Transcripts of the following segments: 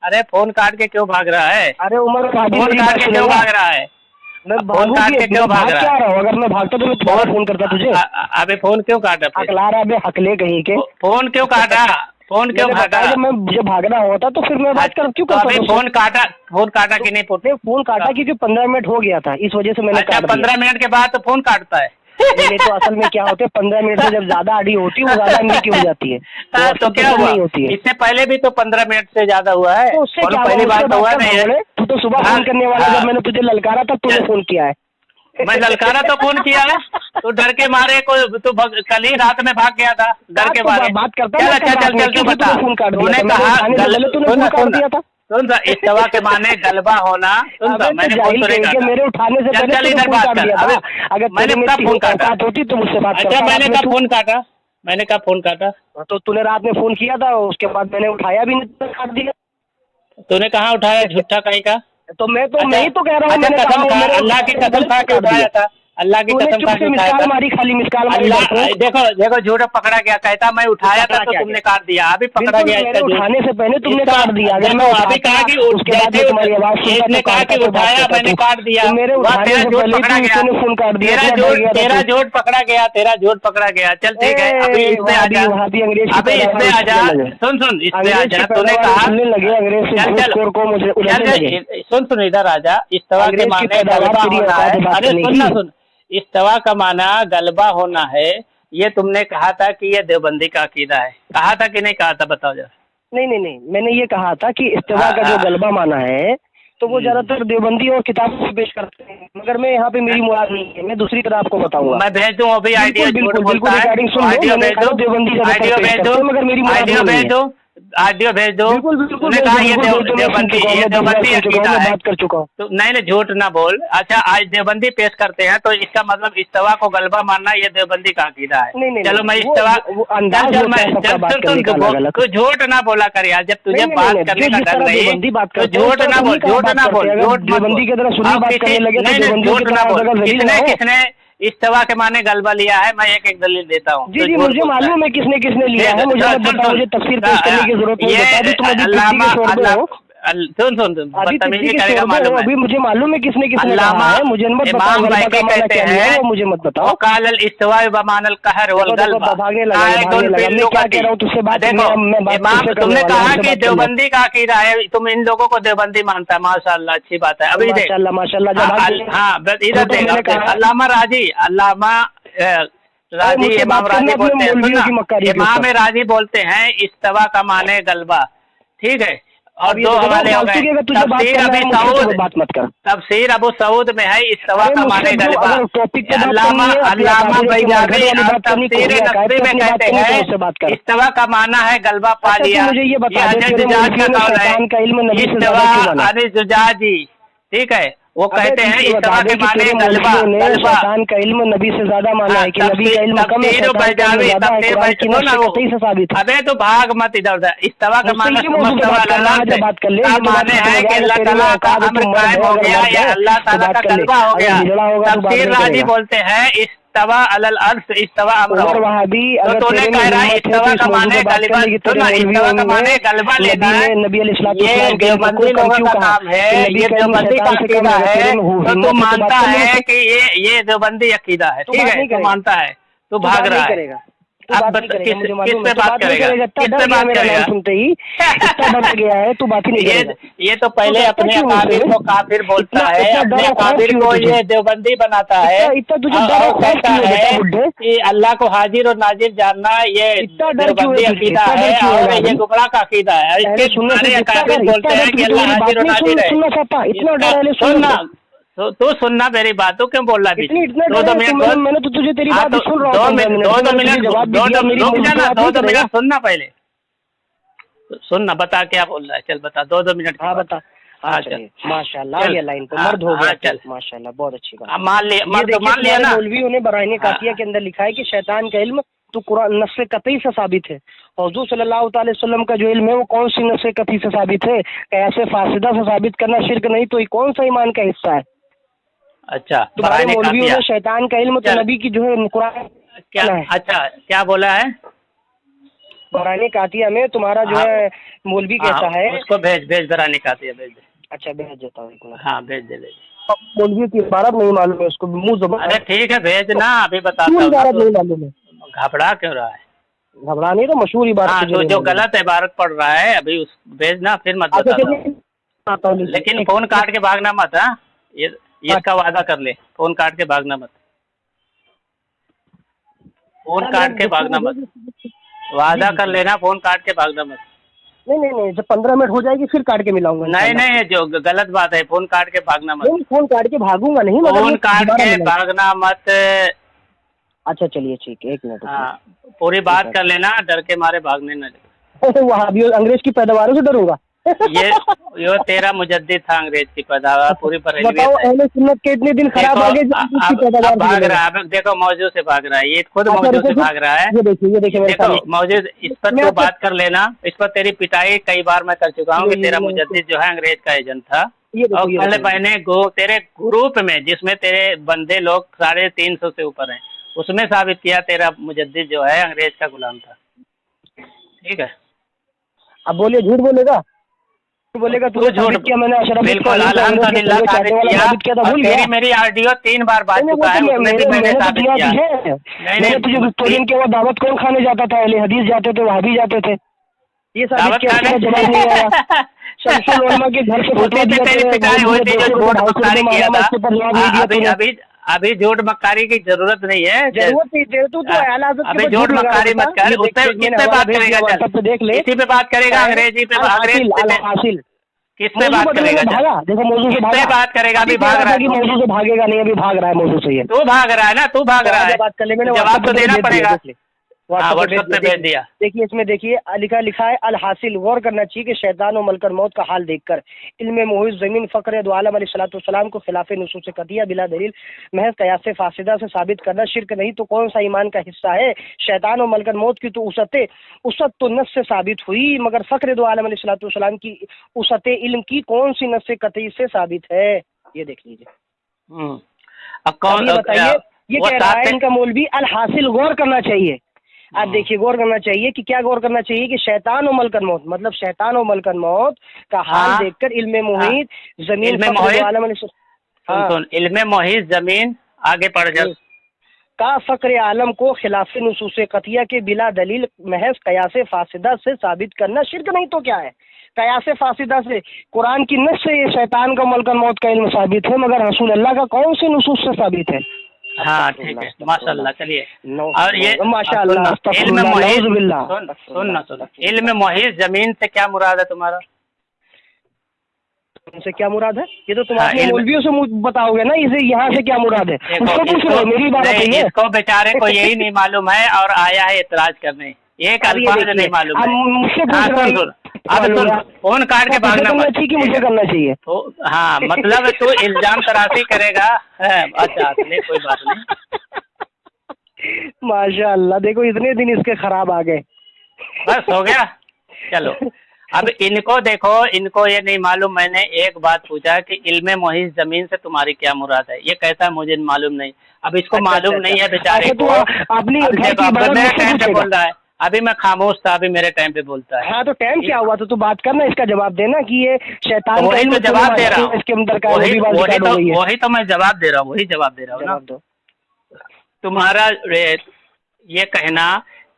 अरे फोन काट के क्यों भाग रहा है? अरे उमर फोन काट के क्यों भाग रहा है? मैं फोन काट के क्यों भाग रहा है? अगर मैं भागता तो मैं दोबारा फोन करता तुझे। अबे फोन क्यों काटा? हकला रहा है हकले कहीं के। फोन क्यों काटा? फोन क्यों भागा? जब मैं मुझे भागना होता तो फिर मैं बात कर क्यों करता? अबे फोन काटा कि नहीं? फोन काटा क्योंकि 15 मिनट हो गया था, इस वजह से मैंने अच्छा 15 मिनट के बाद तो फोन काटता है? नहीं तो असल में क्या होते है 15 मिनट से जब ज्यादा आड़ी होती है वो ज्यादा एमबी की हो जाती है। तो क्या हुआ? इससे पहले भी तो 15 मिनट से ज्यादा हुआ है। तो उससे क्या पहली बात हुआ नहीं है। तू तो सुबह फोन करने वाला, जब मैंने तुझे ललकारा तब तूने फोन किया है। मैं ललकारा तो फोन किया है, तो डर के मारे को तो कल ही रात में भाग गया था डर के मारे। बात करता चल अच्छा चल तू बता। तूने कहा सुन सा इस्तवा के माने गलबा होना। सुन सा मैंने फोन तो नहीं काटा। मेरे उठाने से पहले चल इधर बात कर। अगर मैंने कब फोन काटा होती तो मुझसे बात अच्छा मैंने कब फोन काटा? मैंने कब फोन काटा? तो तूने रात में फोन किया था, उसके बाद मैंने उठाया भी नहीं, काट दिया। तूने कहाँ उठाया झूठा कहीं का? तो मैं ही तो कह रहा हूँ। अच्छा कसम खा, अल्लाह की कसम खा के उठाया था। अल्लाह की कसम खा के उठाया था। मारी खाली मिसकाल अल्लाह देखो झूठा पकड़ा गया। कहता मैं उठाया था तो तुमने काट दिया। अभी पकड़ा गया इसका उठाने से पहले तुमने काट दिया। अगर मैं अभी कहा कि तुम्हारी आवाज इसने कहा कि उठाया मैंने काट दिया। तेरा झूठ पकड़ा गया। फोन काट दिया। तेरा झूठ पकड़ा गया। तेरा झूठ पकड़ा गया। चल ठीक है अभी इसमें आ जा। अभी इसमें आ जा। सुन इसमें आ जा। तूने कहा लगे अंग्रेज सुन इधर आ जा। इस्तवा के माने गलबा होना है। अरे सुन इस्तवा का माना गलबा होना है। ये तुमने कहा था कि ये देवबंदी का अकीदा है। कहा था कि नहीं कहा था? बताओ जरा। नहीं मैंने ये कहा था कि इस्तवा का जो गलबा माना है तो वो ज्यादातर देवबंदी और किताबों से पेश करते हैं, मगर मैं यहाँ पे मेरी मुराद नहीं है। मैं दूसरी तरह आपको बताऊंगा। मैं भेज दूँ अभी आइडिया? बिल्कुल रिकॉर्डिंग सुन लो। देवबंदी मगर मेरी आइडिया भेज दो। ऑडियो भेज दो। बिल्कुल कहा ये देवबंदी अकीदा है। बात कर चुका हूँ। तो नहीं झूठ ना बोल। अच्छा आज देवबंदी पेश करते हैं तो इसका मतलब इस्तवा को गलबा मानना ये देवबंदी का अकीदा है। चलो मैं इस्तवा तो झूठ ना बोला कर यार। जब तुझे बात करने का डर नहीं तो झूठ ना बोल। झूठ ना बोल। झूठ ना बोल। किसने इस्तवा के माने गलबा लिया है? मैं एक दलील देता हूँ। जी मुझे मालूम है किसने लिया है। मुझे तफसीर पेश करने की जरूरत नहीं है। सुन बदतमीजी करेगा मालूम है। अभी मुझे मालूम है किसने लिया है। मुझे मत बताओ कहते हैं, मुझे मत बताओ। कालल इस्तवा व मानल कहर वल गलबा। तुमने कहा कि देवबंदी का अकीदा है। तुम इन लोगों को देवबंदी मानता है। माशाल्लाह अच्छी बात है। अभी देख माशाल्लाह। हाँ इधर देख अल्लामा राजी इमाम राजी बोलते हैं। इमाम राजी बोलते हैं इस्तवा का माने गलबा। ठीक है। और दो हवाले हो गए। तफसीर अभी सऊद तफसीर अबू सऊद में है इस्तवा का माने गलबा। अल्लामा बैजावी तफसीर नकवी में कहते हैं इस्तवा का माना है गलबा पा लिया। ये हजरत जुजाज का कौल है। इस्तवा जुजाजी ठीक है। वो कहते हैं इस्तवा के माने गलबा। शैतान का इल्म नबी से ज्यादा माना है कि नबी का इल्म कम है, अबे तो भाग मत इधर उधर। इस्तवा का माने है कि अल्लाह ताला का अम्र कायम हो गया या अल्लाह ताला का गलबा हो गया। तफसीर राजी बोलते हैं इस्तवा अलल अर्श इस्तवा अम्र। तो तूने कह रहा है इस्तवा का माने गलबा। इस्तवा का माने गलबा लेना है। ये देवबंदी लोगों का काम है। ये देवबंदी का अकीदा है। तो तू मानता है कि ये देवबंदी अकीदा है। ठीक है तू मानता है। तू भाग रहा है। अब किस पे बात करेगा? किस पे बात करेगा? सुनते ही डर गया है तू बात ही नहीं करेगा। ये तो पहले अपने काबिर को काफिर बोलता है। अपने काबिर को ये देवबंदी बनाता है। कहता है कि अल्लाह को हाजिर और नाजिर जानना ये देवबंदी अकीदा है और ये गुमराह का अकीदा है। इसके सुनने काबिर बोलते हैं कि अल्लाह हाजिर और नाजिर है। सुनना तो सुनना मेरी बात। तो क्यों बोल रहा है? 2 मिनट मैंने तो तुझे तेरी बात सुन रहा हूँ। 2 मिनट सुनना पहले सुनना। बता क्या बोल रहा है? चल बता। 2 मिनट। हाँ बता। माशाल्लाह ये लाइन तो मर्द हो गया। चल माशाल्लाह बहुत अच्छी बात। मान लिया ना। मौलवियों ने बराइन काफिया के अंदर लिखा है कि शैतान का इल्म तो कुरान नस्से कतई से साबित है। और हुजूर सल्लल्लाहु अलैहि वसल्लम का जो इल्म है वो कौन सी नस्से कतई से साबित है? ऐसे फासिदा से साबित करना शिर्क नहीं तो कौन सा ईमान का हिस्सा है? अच्छा तुम्हारे मौलवियों ने शैतान का इल्म तो नबी की जो है कुरान क्या? अच्छा क्या बोला है? बरानी कातिया में तुम्हारा जो है मौलवी कैसा है? उसको भेज बरानी कातिया भेज दे। अच्छा भेज देता हूँ। हाँ भेज दे। मौलवी की इबारत नहीं मालूम है उसको, मुँह जबान। अरे ठीक है भेजना, अभी बताता हूँ। इबारत नहीं मालूम है, घबरा क्यों रहा है? घबरा नहीं, तो मशहूर इबारत। हाँ तो जो गलत इबारत पढ़ रहा है अभी उस भेजना, फिर मत बता। लेकिन फोन काट के भागना मत। हाँ ये इसका वादा कर ले, फोन काट के भागना मत, फोन काट के भागना मत, वादा कर लेना, फोन काट के भागना मत। नहीं, जब 15 मिनट हो जाएगी फिर काट के मिलाऊंगा। नहीं जो गलत बात है, फोन काट के भागना मत। नहीं, फोन काट के भागूंगा नहीं, फोन काट के भागना मत। अच्छा चलिए ठीक है, 1 मिनट। हाँ पूरी बात कर लेना, डर के मारे भागने न लगे। तो वहाँ भी अंग्रेज की पैदावारों से डरूंगा? ये तेरा मुजद्दिद था, अंग्रेज की पैदावार पूरी पर। बताओ अहले सुन्नत के इतने दिन खराब आ गए, भाग रहा है। देखो मौजूद से भाग रहा है, ये खुद मौजूद से भाग रहा है। ये देखिए देखो मौजूद, इस पर तो बात कर लेना। इस पर तेरी पिटाई कई बार मैं कर चुका हूँ कि तेरा मुजद्दिद जो है अंग्रेज का एजेंट था। और पहले मैंने तेरे ग्रुप में, जिसमें तेरे बंदे लोग 350 से ऊपर हैं, उसमें साबित किया तेरा मुजद्दिद जो है अंग्रेज का गुलाम था। ठीक है, अब बोलिए, झूठ बोलेगा? बोलेगा तू झूठ किया मैंने? बिल्कुल अल्हम्दुलिल्लाह साबित किया था। तेरी मेरी ऑडियो 3 बार बात चुका है, उसमें भी मैंने साबित किया। नहीं तुझे तोलिन के बाद दावत कौन खाने जाता था? अहले हदीस जाते थे, वहाँ भी जाते थे। ये साबित किया, जवाब नहीं आया। शमसुल उलमा के घर से अभी झूठ मक्कारी की जरूरत नहीं है। अभी झूठ मक्कारी मत कर। उससे बात करेगा, देख ले, इसी पे बात करेगा, अंग्रेजी पे। हासिल किससे बात करेगा? देखो मौजूद से किससे बात करेगा? अभी भाग रहा है, मौजूद से भागेगा नहीं, अभी भाग रहा है मौजूद से। तू भाग रहा है ना, तू भाग रहा है, जवाब तो देना पड़ेगा। व्हाट्सएप पे भेज दिया। देखिए इसमें देखिए लिखा है अल हासिल, गौर करना चाहिए कि शैतान और मलकर मौत का हाल देखकर इल्म मोहित ज़मीन फ़क्र दो आलम अलैहिस्सलाम को खिलाफ नुसूस कतिया बिला दलील महज कयास फासिदा से साबित करना शिरक नहीं तो कौन सा ईमान का हिस्सा है? शैतान और मलकर मौत की तो उसत तो नस से साबित हुई, मगर फ़क्र दो आलम अलैहिस्सलाम की उसत इल्म की कौन सी नस कतई से साबित है? ये देख लीजिए। अब कौन बताइए? ये कह रहा है इनका मौलवी अल हासिल, गौर करना चाहिए। आप देखिए, गौर करना चाहिए कि क्या गौर करना चाहिए कि शैतान और मलकन मौत, मतलब शैतान और मलकन मौत का हाल देखकर इल्मे मोहित जमीन इल्मे मोहित जमीन आगे पढ़ जा का फक्र आलम को खिलाफ नुसूस कतिया के बिला दलील महज कयास फासिदा से साबित करना शिरक नहीं तो क्या है? कयास फासिदा से, कुरान की नस से शैतान का मलकन मौत का इल्म साबित है, मगर रसूल अल्लाह का कौन सी नुसूस से साबित है? हाँ ठीक है, माशाल्लाह। चलिए, और ये माशाल्लाह इल्म मोहित जमीन से क्या मुराद है तुम्हारा? से क्या मुराद है? ये तो तुम्हारे मौलवियों से बताओगे ना, इसे यहाँ से क्या मुराद है? उसको मेरी बात है, इसको बेचारे को यही नहीं मालूम है और आया है इतराज करने, एक अल्फाज नहीं मालूम है। मुझसे अब सुन, फोन काट के भागना मत। ठीक है, मुझे करना चाहिए। तो हाँ मतलब तू इल्जाम तराशी करेगा। अच्छा नहीं, कोई बात नहीं। माशाअल्लाह, देखो इतने दिन इसके खराब आ गए, बस हो गया। चलो अब इनको देखो, इनको ये नहीं मालूम। मैंने एक बात पूछा कि इल्मे मोहित जमीन से तुम्हारी क्या मुराद है, ये कहता मुझे मालूम नहीं। अब इसको मालूम नहीं है बेचारे को, अपनी टाइम पे बोल रहा है। अभी मैं खामोश था, अभी मेरे टाइम पे बोलता है। हाँ तो टाइम क्या हुआ? तो तू बात करना, इसका जवाब देना कि ये शैतान वही तो जवाब दे रहा हूँ, इसके अंदर का वही तो मैं जवाब दे रहा हूँ, वही जवाब दे रहा हूँ ना। तुम्हारा ये कहना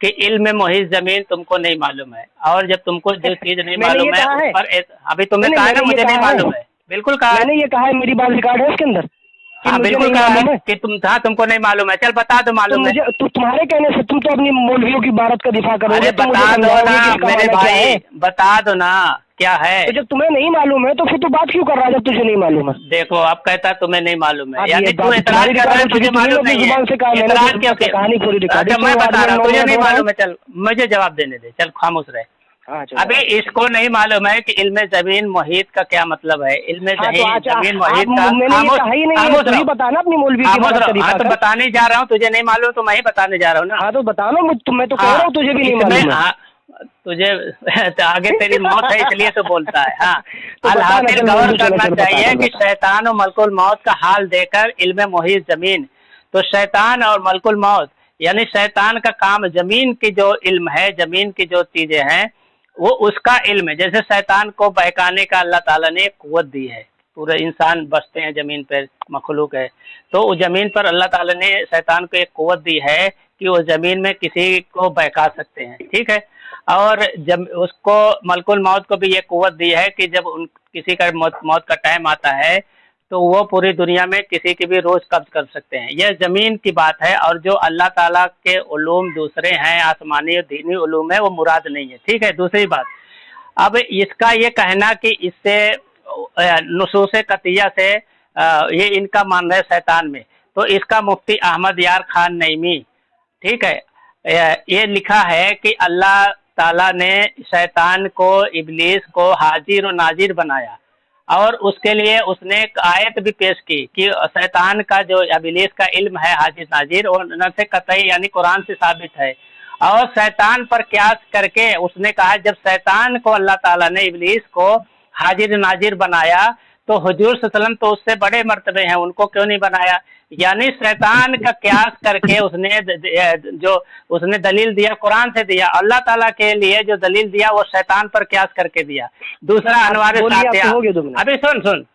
कि इल्म मोहित जमीन तुमको नहीं मालूम है, और जब तुमको जो चीज नहीं मालूम है पर अभी तुमने कहा ना मुझे नहीं मालूम है। बिल्कुल कहा, मैंने ये कहा है, मेरी बात रिकॉर्ड है इसके अंदर। हाँ बिल्कुल कहा है कि तुमको नहीं मालूम है। चल बता दो मालूम है। तुम्हारे कहने से तुम तो अपनी मौलवियों की भारत का दिफा करोगे। अरे बता दो ना मेरे भाई, बता दो ना क्या है। तो जब तुम्हें नहीं मालूम है तो फिर तो बात क्यों कर रहा है जब तुझे नहीं मालूम है? देखो आप कहता तुम्हें नहीं मालूम है, यानी तू एतराज कर रहा है तुझे मालूम नहीं है। एतराज क्यों? कहानी पूरी रिकॉर्ड, मैं बता रहा हूँ तुझे नहीं मालूम है। चल मुझे जवाब देने दे, चल खामोश रहे। अभी इसको नहीं मालूम है कि इल्मे जमीन मोहित का क्या मतलब है। इल्मे जमीन मोहित का बताना अपनी मौलवी की बात करी। हाँ तो बताने जा रहा हूँ, तुझे नहीं मालूम तो मैं ही बताने जा रहा हूँ ना। हाँ तो बताना, मैं तो कह रहा हूँ तुझे भी नहीं मालूम है। तुझे आगे तेरी मौत है इसलिए तो बोलता है। हाँ अल-हासिल गौर करना चाहिए कि शैतान और मलकुल मौत का हाल देकर इल्मे मोहित जमीन, तो शैतान और मलकुल मौत यानी शैतान का काम जमीन की जो इल्म है, जमीन की जो चीजें हैं वो उसका इल्म है। जैसे शैतान को बहकाने का अल्लाह ताला ने कुव्वत दी है, पूरे इंसान बसते हैं जमीन पर, मखलूक है, तो उस जमीन पर अल्लाह ताला ने शैतान को एक कुव्वत दी है कि वो जमीन में किसी को बहका सकते हैं, ठीक है। और जब उसको मलकुल मौत को भी ये कुव्वत दी है कि जब किसी का मौत का टाइम आता है तो वो पूरी दुनिया में किसी की भी रोज कब्ज कर सकते हैं। यह जमीन की बात है, और जो अल्लाह ताला के उलूम दूसरे हैं, आसमानी और दीनी उलूम है, वो मुराद नहीं है, ठीक है। दूसरी बात, अब इसका ये कहना कि इससे नुसूस कतिया से ये इनका मान है शैतान में, तो इसका मुफ्ती अहमद यार खान नईमी, ठीक है, ये लिखा है कि अल्लाह ताला ने शैतान को, इब्लीस को हाजिर और नाजिर बनाया, और उसके लिए उसने एक आयत भी पेश की कि शैतान का जो इब्लीस का इल्म है हाजिर नाजिर, और न से कतई यानी कुरान से साबित है। और शैतान पर क्यास करके उसने कहा जब शैतान को अल्लाह ताला ने, इब्लीस को हाजिर नाजिर बनाया तो हुजूर सल्लल्लाहु अलैहि वसल्लम तो उससे बड़े मर्तबे हैं, उनको क्यों नहीं बनाया। यानी शैतान का क्यास करके उसने दलील दिया, कुरान से दिया, अल्लाह ताला के लिए जो दलील दिया वो शैतान पर क्यास करके दिया। दूसरा अनवार सातिया, अभी सुन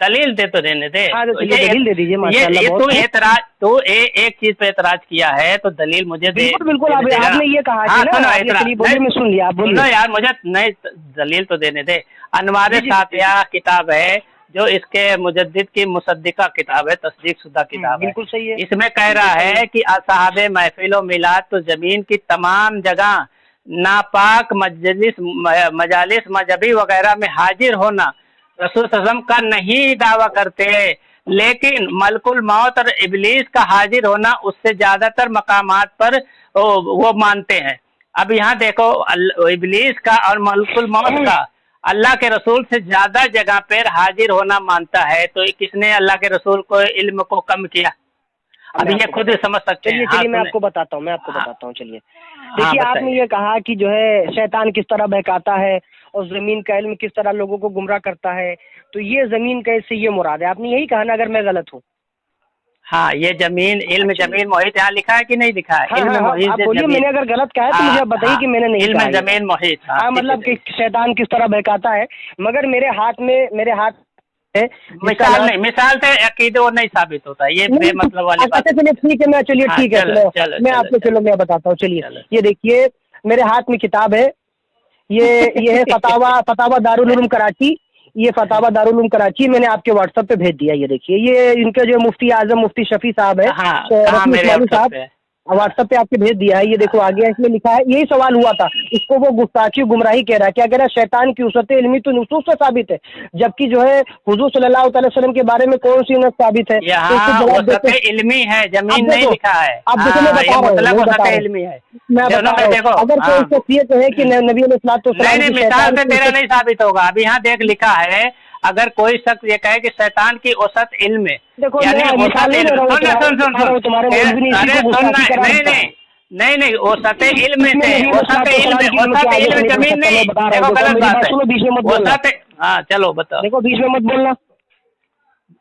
दलील दे तो देने दे, दलील दे दीजिए। ये तू एक चीज पे एतराज किया है तो दलील मुझे दे। बिल्कुल आपने ये कहा सुन लिया, सुनो यार, मुझे नहीं दलील तो देने दे। अनवार सातिया किताब है जो इसके मुजद्दिद की मुसद्दिका किताब है, तस्दीक शुदा किताब है, बिल्कुल सही है। इसमें कह रहा है कि असहाबे महफिल मिलाद तो जमीन की तमाम जगह नापाक मजालिस मजहबी वगैरह में हाजिर होना रसूल सल्लल्लाहु अलैहि वसल्लम का नहीं दावा करते, लेकिन मलकुल मौत और इब्लीस का हाजिर होना उससे ज्यादातर मकामात पर वो मानते हैं। अब यहाँ देखो, इब्लीस का और मलकुल मौत का अल्लाह के रसूल से ज्यादा जगह पर हाजिर होना मानता है, तो किसने अल्लाह के रसूल को इल्म को कम किया? अब ये खुद समझ सकते हैं। चलिए मैं आपको बताता हूँ, चलिए देखिए, आपने ये कहा कि जो है शैतान किस तरह बहकाता है और जमीन का इल्म किस तरह लोगों को गुमराह करता है, तो ये जमीन का इससे ये मुराद है, आपने यही कहा ना, अगर मैं गलत हूँ? हाँ, ये जमीन इल्म जमीन मोहित यहाँ लिखा है कि नहीं लिखा है? इल्म मोहित, आप बोलिए, मैंने अगर गलत कहा है तो मुझे बताइए कि मैंने नहीं इल्म जमीन मोहित। हाँ, मतलब कि शैतान किस तरह बहकाता है, मगर मेरे हाथ मिसाल नहीं, मिसाल से अकीदे और नहीं साबित होता, ये बेमतलब वाली बात। चलिए ठीक है, मैं चलिए ठीक है, मैं आपको चलो मैं बताता हूँ। चलिए ये देखिए, मेरे हाथ में किताब है, ये है फतावा दारुल उलूम कराची, ये फतावा दारुल उलूम कराची मैंने आपके व्हाट्सएप पे भेज दिया। ये देखिए, ये इनके जो मुफ्ती आजम मुफ्ती शफी साहब है, साहब व्हाट्सएप पे आपके भेज दिया है। ये देखो आगे इसमें लिखा है, यही सवाल हुआ था, इसको वो गुस्ताखी गुमराही कह रहा है। क्या कह रहा है? शैतान की उसत इल्मी तो नुसूस से साबित है, जबकि जो है हुजूर सल्लल्लाहु अलैहि वसल्लम के बारे में कौन सी नस साबित है? इल्मी है, जमीन नहीं लिखा है। अब देखो मैं बता रहा हूँ, अगर कोई शख्सियत है कि नबी अलैहिस्सलाम मिसाल से तेरा नहीं साबित होगा। अभी यहाँ देख लिखा है, अगर कोई शख्स ये कहे कि शैतान की औसत इल्म है, यानी औसत इल्म, नहीं औसत इल्म से, औसत इल्म जमीन नहीं, देखो गलत बात है। हाँ चलो बताओ, देखो बीच में मत बोलना,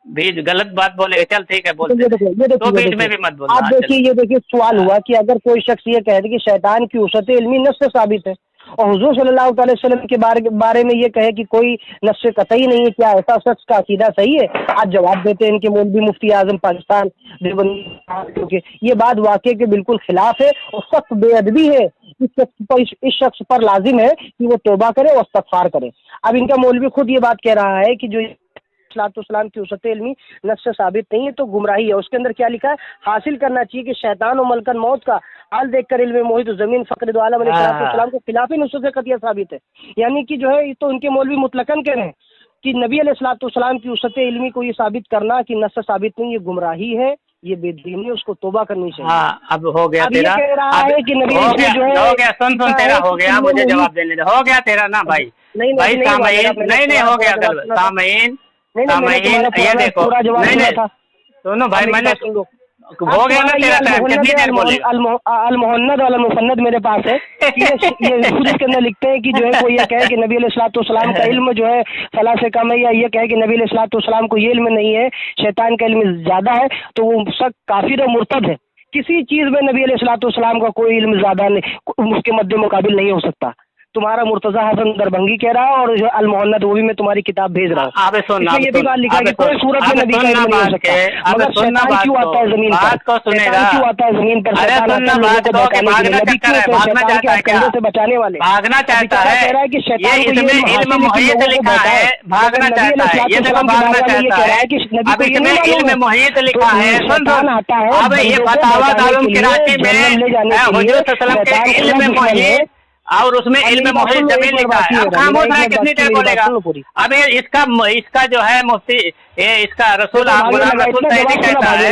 बीच गलत बात बोलेगा, चल ठीक है बोल, तो बीच में भी मत बोलना। आप देखिए, ये देखिए सवाल हुआ कि अगर कोई शख्स ये कहे कि शैतान की औसत इल्मी नस से साबित है, और हुजूर सल्लल्लाहु अलैहि वसल्लम के बारे में ये कहे कि कोई नस्स कतई नहीं है, क्या ऐसा शख्स का अकीदा सही है? आज जवाब देते हैं इनके मौलवी मुफ्ती आजम पाकिस्तान देवबंदी, ये बात वाकई के बिल्कुल खिलाफ है और सख्त बेअदबी है। इस शख्स पर लाजिम है कि वो तौबा करे और इस्तग़फ़ार करे। अब इनका मौलवी खुद ये बात कह रहा है कि जो सलाम की उसत इल्मी नफ्स से साबित नहीं है तो गुमराही है। उसके अंदर क्या लिखा है? हासिल करना चाहिए कि शैतान और मलकन मौत का हाल देखकर इल्म मोहित जमीन फकर दो आलम अलैहिस्सलाम के खिलाफ ही नुसूस से कतिया साबित है। यानी कि जो है, तो उनके मौलवी मुतलकन कह रहे हैं कि नबी अलैहिस्सलाम की उसत इल्मी को ये साबित करना कि नफ्स से साबित नहीं, ये गुमराही है, ये बेदीनी है, उसको तौबा करनी चाहिए। हाँ, अब हो गया तेरा, कह रहा है कि नबी हो गया, सुन तेरा हो गया, मुझे जवाब देने दे, हो गया तेरा ना भाई, भाई सामईन, नहीं हो गया गलत सामईन, ये देखो, नहीं सुनो भाई, मैंने हो गया ना तेरा टाइम, कितनी देर बोलेगा? अल-मुहन्नद और अल-मुसन्नद मेरे पास है। ये खुद इसके अंदर लिखते हैं कि जो है कोई ये कहे कि नबी अलैहिस्सलाम का इल्म जो है फला से कम है, या ये कहे कि नबी अलैहिस्सलाम को ये इल्म नहीं है, शैतान का इल्म ज्यादा है, तो वो सब काफिर और मुर्तद है। किसी चीज में नबी अलैहिस्सलाम का कोई इल्म ज्यादा नहीं, उसके मद्दे मुकाबिल नहीं हो सकता। तुम्हारा मुर्तजा हसन दरभंगी कह रहा है, और जो अल मोहन्नद वो भी मैं तुम्हारी किताब भेज रहा हूँ। ये भी बात लिखा है कि कोई सूरत में नबी का इल्म नहीं हो सकता। मगर शैतान क्यों आता है जमीन पर? शैतान क्यों आता है जमीन पर? शैतान आता है लोगों को बहकाने के लिए। नबी क्यों होते हैं? शैतान के कंधे से बचाने वाले। भागना चाहता है, कह रहा है कि शैतान को इसमें इल्म मुहीत लिखा है, भागना चाहता है। ये देखो भागना चाहता है, अब इसमें इल्म मुहीत लिखा है। सुन आता है, अब ये फतावा दारुल कराची में हुजूर सल्लल्लाहु अलैहि वसल्लम के इल्म मुहीत और उसमें इल्म मुहीत जमीन लिखा है। अब खामोश है, कितनी देर बोलेगा? अब इसका जो है मुफ्ती, इसका रसूल गुलाम रसूल सईदी कहता है,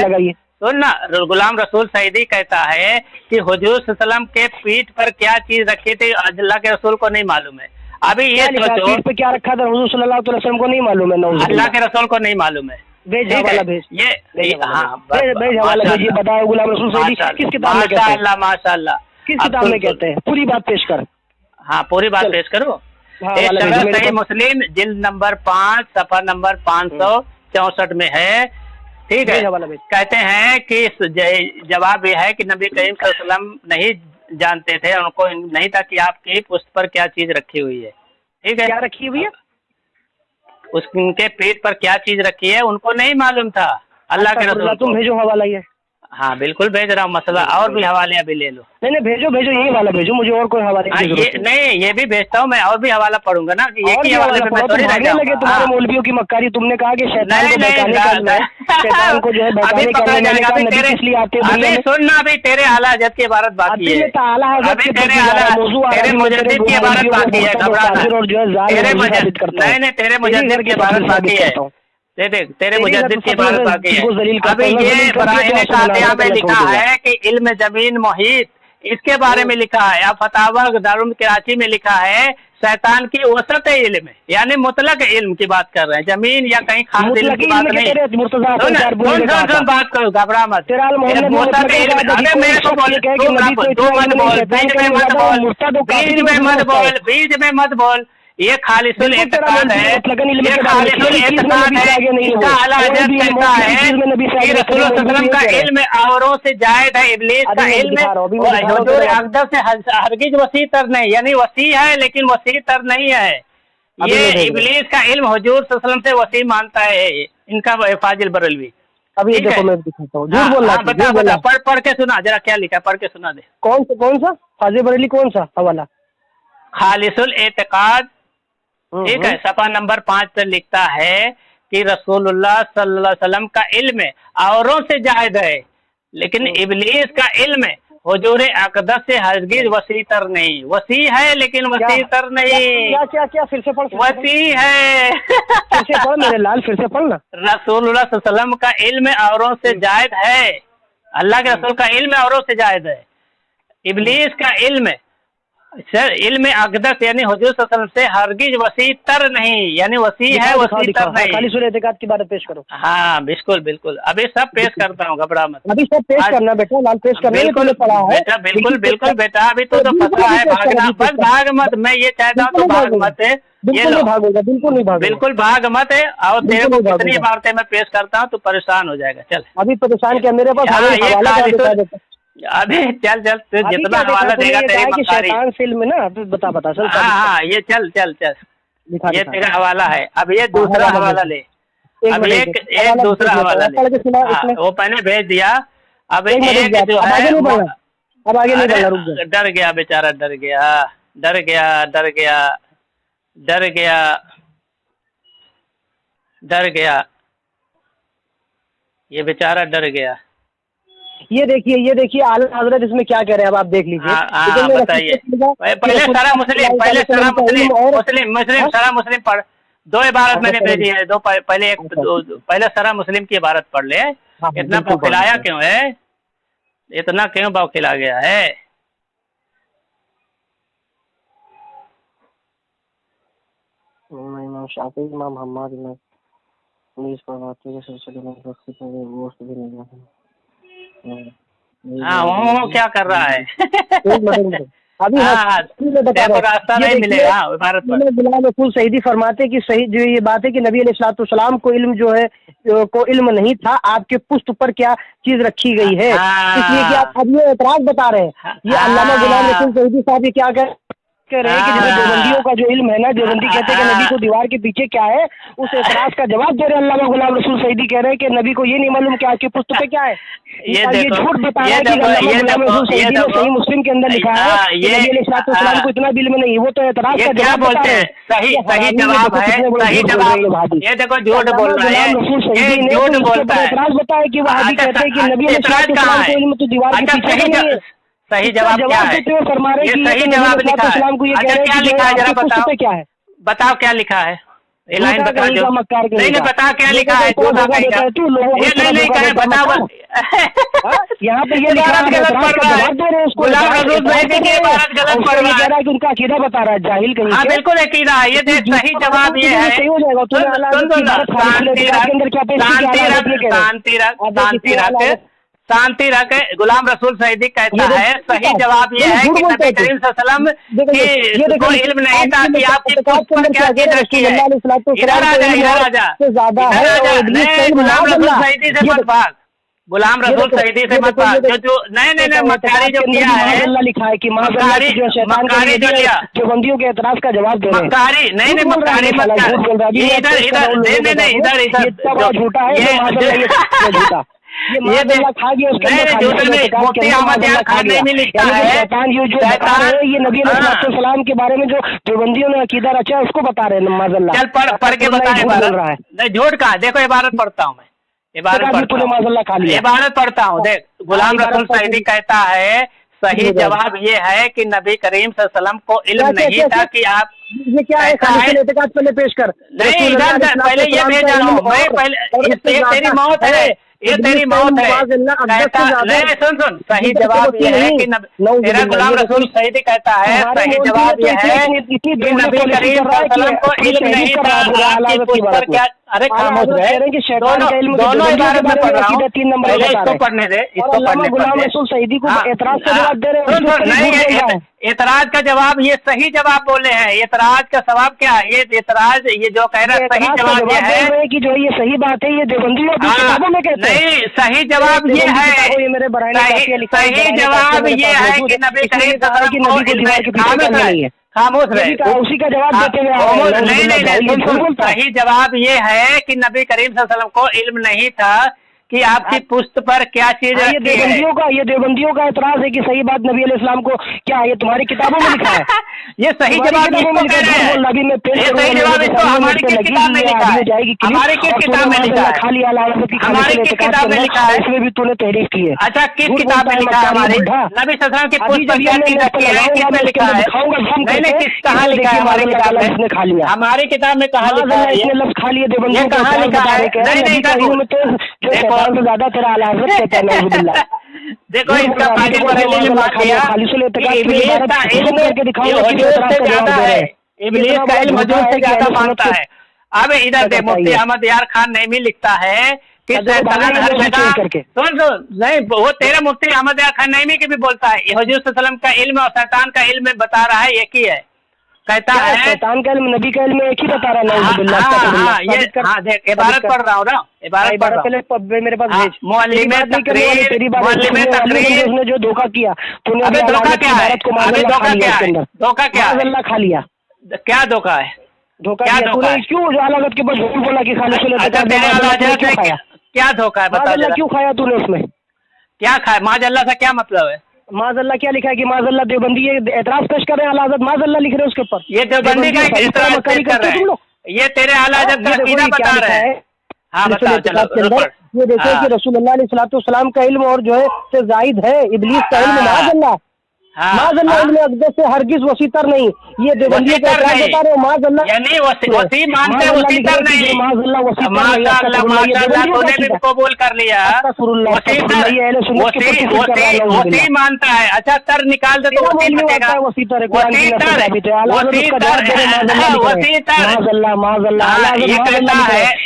सुन ना, गुलाम रसूल सईदी कहता है कि हुजूर सल्लल्लाहु के पीठ पर क्या चीज रखी थी अल्लाह के रसूल को नहीं मालूम है। अभी ये सोचो पीठ पे क्या रखा था हुजूर सल्लल्लाहु अलैहि वसल्लम को नहीं मालूम है, अल्लाह के रसूल को नहीं मालूम है। भेज हवाला भेज, ये भेज हवाला भेजिए, बताओ गुलाम रसूल सईदी किस किताब में कहते हैं? माशाअल्लाह, किस किताब में कहते हैं? पूरी बात पेश कर। हाँ, पूरी बात पेश करो। सही मुस्लिम जिल्द नंबर 5 सफा नंबर 564 में है। ठीक है, कहते हैं कि जवाब ये है कि नबी करीम सल्लल्लाहु अलैहि वसल्लम नहीं जानते थे, उनको नहीं था कि आपकी पुष्ट पर क्या चीज रखी हुई है। ठीक है, क्या रखी हुई है? उनके पेट पर क्या चीज रखी है उनको नहीं मालूम था अल्लाह के रसूल। तुम भेजो हवाला ये। हाँ बिल्कुल भेज रहा हूँ, मसला और भी हवाले अभी ले लो। नहीं भेजो भेजो, यही वाला भेजो, मुझे और कोई हवाले ये भी भेजता हूँ मैं, और भी हवाला पढ़ूंगा ना कि एक ही हवाले पे मैं थोड़ी रह जाऊँ। तुम्हारे मौलवियों की मक्कारी, तुमने कहा कि शैतान को जो है अभी सुनना, अभी तेरे आला हज़रत की इबारत बाकी है, अभी तेरे मुजद्दिद की इबारत बाकी है, नहीं तेरे मुजद्दिद की इबारत बाकी है, तेरे मुजद्दिद की बात बाकी है। अभी ये बराए कातिया में लिखा है कि इल्म जमीन मुहीत, इसके बारे में लिखा है। अब फतावा दारुल कराची में लिखा है शैतान की वसत इल्म, यानी मुतलक इल्म की बात कर रहे हैं, जमीन या कहीं खास इल्म की बात नहीं। सुन बात करो, घबरा मत। अरे मेरे को बोल, बीच में मत बोल, ये खालिसुल एतकाद है, ये खालिसुल एतकाद है। इसका आला हज़रत कहता है कि रसूल सल्लल्लाहु का इल्म औरों से जायद है, इब्लीस का इल्म हुजूर अक़दस से हरगिज वसी तर नहीं, यानी वसी है लेकिन वसी तर नहीं है। ये इब्लीस का इल्म हुजूर सल्लल्लाहु से वसी मानता है इनका फाजिल बरेलवी। अभी देखो मैं दिखाता हूँ, झूठ बोल रहा है। बता पढ़ के सुना जरा, क्या लिखा है पढ़ के सुना दे। कौन सा फाजिल बरेली, कौन सा हवाला? खालिसुल एतकाद, ठीक है, सफा नंबर 5 पर लिखता है कि रसूलुल्लाह सल्लल्लाहु अलैहि वसल्लम का इल्म औरों से जायद है, लेकिन इब्लीस का इल्म हुजूर अक़दस से हरगिज वसी तर नहीं, वसी है लेकिन वसी तर नहीं। क्या फिर से पढ़? वसी है, फिर से पढ़ मेरे लाल, फिर से पढ़ ना। रसूलुल्लाह सल्लल्लाहु अलैहि वसल्लम का इल्म औरों से जायद है, अल्लाह के रसूल का इल्म औरों से जायद है। इब्लीस का इल्म सर इल्म अक़दस यानी हुजूर सल्लल्लाहु अलैहि वसल्लम से हरगिज वसी तर नहीं, यानी वसी है वसी तर नहीं। खालिसुल एतकाद की बात पेश करो। हाँ बिल्कुल, अभी सब पेश करता हूँ, घबरा मत। अभी सब पेश करना बेटा, लाल पेश करना। बिल्कुल बेटा, बिल्कुल बेटा, अभी तो फंसा है, भागना बस, भाग मत। मैं ये चाहता हूँ तो भाग मत, ये लो भागोगा, बिल्कुल नहीं भागोगा, बिल्कुल भाग मत है। और तेरे को कितनी इबारतें मैं पेश करता हूँ तो परेशान हो जाएगा। चल अभी परेशान क्या, मेरे पास अभी चल जितना हवाला देगा तेरी मक्कारी। फिल्म में ना बता सर। हाँ ये चल ये तेरा हवाला है। अब ये दूसरा हवाला ले, अब एक दूसरा हवाला ले। वो मैंने भेज दिया। अब एक जो है अब आगे नहीं बढ़ना, रुक जा। डर गया बेचारा, डर गया ये बेचारा, डर गया। ये देखिए आला हजरत इसमें क्या कह रहे हैं, अब आप देख लीजिए। बताइए। पहले सारा मुस्लिम पढ़, 2 इबारत मैंने भेजी है, पहले सारा मुस्लिम की इबारत पढ़ ले। इतना बौखिलाया क्यों है, इतना क्यों बौखिला गया है? इमाम शाफी, इमाम हम्माद में पुलिस फरमाते हैं सिलसिले में वो भी नहीं है। हाँ वो क्या कर रहा है? अभी रास्ता नहीं मिलेगा इबारत पर। बिलाल रसूल सईदी फरमाते कि सही जो ये बात है कि नबी अलैहिस्सलाम को इल्म जो है को इल्म नहीं था आपके पुश्त पर क्या चीज रखी गई है, इसलिए कि आप अब ये एतराज बता रहे हैं। ये अल्लामा गुलाम रसूल सईदी साहब ये क्या कह रहे हैं कि जैसे देवबंदियों का जो इल्म है ना, देवबंदी कहते हैं कि नबी को दीवार के पीछे क्या है, उस एतराज का जवाब दे रहे हैं अल्लामा गुलाम रसूल सईदी कह रहे हैं कि नबी को ये नहीं मालूम कि आपके पुश्त पे क्या है। ये झूठ बता रहा है कि अल्लामा गुलाम रसूल सईदी ने सही मुस्लिम के अंदर लिखा है कि नबी अलैहिस्सलाम को इतना इल्म नहीं, वो तो एतराज का जवाब बोलते हैं। सही जवाब है, सही जवाब। ये देखो झूठ बोल रहा है, झूठ बोलता है। एतराज बताया कि वहाबी कहते हैं कि नबी अलैहिस्सलाम को इल्म तो दीवार के पीछे नहीं है। सही जवाब क्या है? ये सही जवाब लिखा है। अच्छा क्या लिखा है जरा बताओ, क्या है बताओ क्या लिखा है? ये लाइन बता दो। नहीं बता क्या लिखा है, ये नहीं कहे बताओ। यहाँ पे ये गलत पढ़ रहा है, गुलाम रसूल सईदी की इबारत गलत पढ़ रहा है कि उनका अकीदा बता रहा है, जाहिल कहीं। हाँ बिल्कुल अकीदा है। ये सही जवाब ये है। सही हो जाएगा। शांति रख। गुलाम रसूल सईदी कहता है सही जवाब ये है कि नबी करीम सल्लल्लाहु अलैहि वसल्लम को इल्म नहीं था कि आपकी पुश्त पर क्या चीज रखी है। इधर आ जा। गुलाम रसूल सईदी से मत भाग, गुलाम रसूल सईदी से मत भाग। जो नहीं मक्कारी जो किया है, लिखा है कि मक्कारी जो लिया जो बंदियों के एतराज का जवाब दे रहे हैं। मक्कारी नहीं मक्कारी मत इधर झूठा है ये खा गया उसके मुफ्ती अहमद यार खान नहीं लिखता है। शैतान ये जो बता रहे हैं ये नबी अलैहिस्सलाम के बारे में जो देवबंदियों ने अकीदा रचा है उसको बता रहे हैं। माज़अल्लाह चल पढ़ के बता रहा है। नहीं झूठ कहा, देखो इबारत पढ़ता हूँ मैं, इबारत पढ़ता हूँ। देख गुलाम रसूल सईदी कहता है सही जवाब ये है कि नबी करीम सल्लल्लाहु अलैहि वसल्लम को इल्म नहीं था कि आप ये क्या है। पहले पेश कर नहीं इधर पहले ये भेजा हूँ मैं, पहले तेरी मौत है, ये तेरी मौत है। नहीं सुन सही जवाब ये है कि तेरा गुलाम रसूल सईदी कहता है सही जवाब ये है कि नबी करीम सल्लल्लाहु अलैहि वसल्लम को इल्म नहीं था आपकी पुश्त पर क्या। अरे खामोश रहे, दोनों इबारत में पढ़ रहा हूँ, इसको पढ़ने दे, इसको पढ़ने गुलाम रसूल सईदी को एतराज का जवाब दे रहे हैं। एतराज का जवाब ये सही जवाब बोले हैं। एतराज का सवाब क्या है? ये एतराज ये जो कह रहा है सही जवाब ये है कि जो ये सही बात है, ये देवबंदियों की किताबों में कहते हैं। नहीं सही जवाब ये है, सही जवाब ये है कि नबी करीम खामोश रहे, उसी का जवाब देते हुए नहीं सही जवाब ये है कि नबी करीम सल्लल्लाहु अलैहि वसल्लम को इल्म नहीं था कि आपकी पुश्त पर क्या चीज ये देवबंदियों का एतराज है कि सही बात नबी अलैहिस्सलाम को क्या ये तुम्हारी किताबों में लिखा है। ये सही जवाब इसको कह रहे हैं। ये सही जवाब इसको हमारी किस किताब में लिखा है? हमारी किस किताब में लिखा है? खाली हमारी किस किताब में लिखा है? इसमें भी तूने तहरीफ की है। अच्छा किस किताब में लिखा है? हमारी नबी सल्लल्लाहु अलैहि वसल्लम की पुश्त पर क्या चीज रखी है? किसमें लिखा है? नहीं कहाँ लिखा है? हमारी किताब में इसने खा लिया। हमारी किताब में कहाँ लिखा है? ये लफ्ज खा लिए देवबंदियों कहाँ लिखा है? नहीं ज्यादा तेरा देखो इसका फाजिल बरेली ने मान लिया इब्लीस का इल्म हुजूर से ज्यादा मानता है। अब इधर दे मुफ्ती अहमद यार खान नईमी लिखता है कि शैतान हर जगह सुन नहीं वो तेरा मुफ्ती अहमद यार खान नईमी की भी बोलता है हुजूर सल्लल्लाहु अलैहि वसल्लम का इल्म और शैतान का इल्म बता रहा है एक ही है। कहता है शैतान का इल्म नबी का इल्म एक ही बता रहा है। देख इबारत पढ़ रहा हूँ ना, इबारत पढ़ रहा हूँ मेरे पास भेज। उसने जो धोखा किया तूने, अबे धोखा क्या है? धोखा क्या है? खा लिया। क्या धोखा है? धोखा तूने क्यों अलागत के पास झूठ बोला कि क्या धोखा है? बता क्यों खाया तूने उसमें? क्या खाया? माज़अल्लाह से क्या मतलब है? माज़अल्लाह क्या लिखा है कि माज़अल्लाह देवबंदी ये एतराज पेश कर रहे हैं। आला हज़रत माज़अल्लाह लिख रहे हैं उसके ऊपर। ये देवबंदी का एतराज पेश कर रहे हैं। ये तेरे आला हज़रत का अकीदा बता रहे हैं। हाँ बताओ चलो। ये देखो कि रसूलुल्लाह अलैहिस्सलाम का इल्म और जो है से जायद है इब्लीस का इल्म। माज़अल्लाह माज़अल्लाह इल्म अक़दस से हरगिज़ वसीतर नहीं। ये देवबंदी का एतराज बता रहे हो। माज़अल्लाह यानी वसी मानते हैं, वसीतर नहीं। माज़अल्लाह माशाअल्लाह तूने भी कबूल कर लिया। वसी मानता है। अच्छा तर निकाल दे तो वसी बचेगा।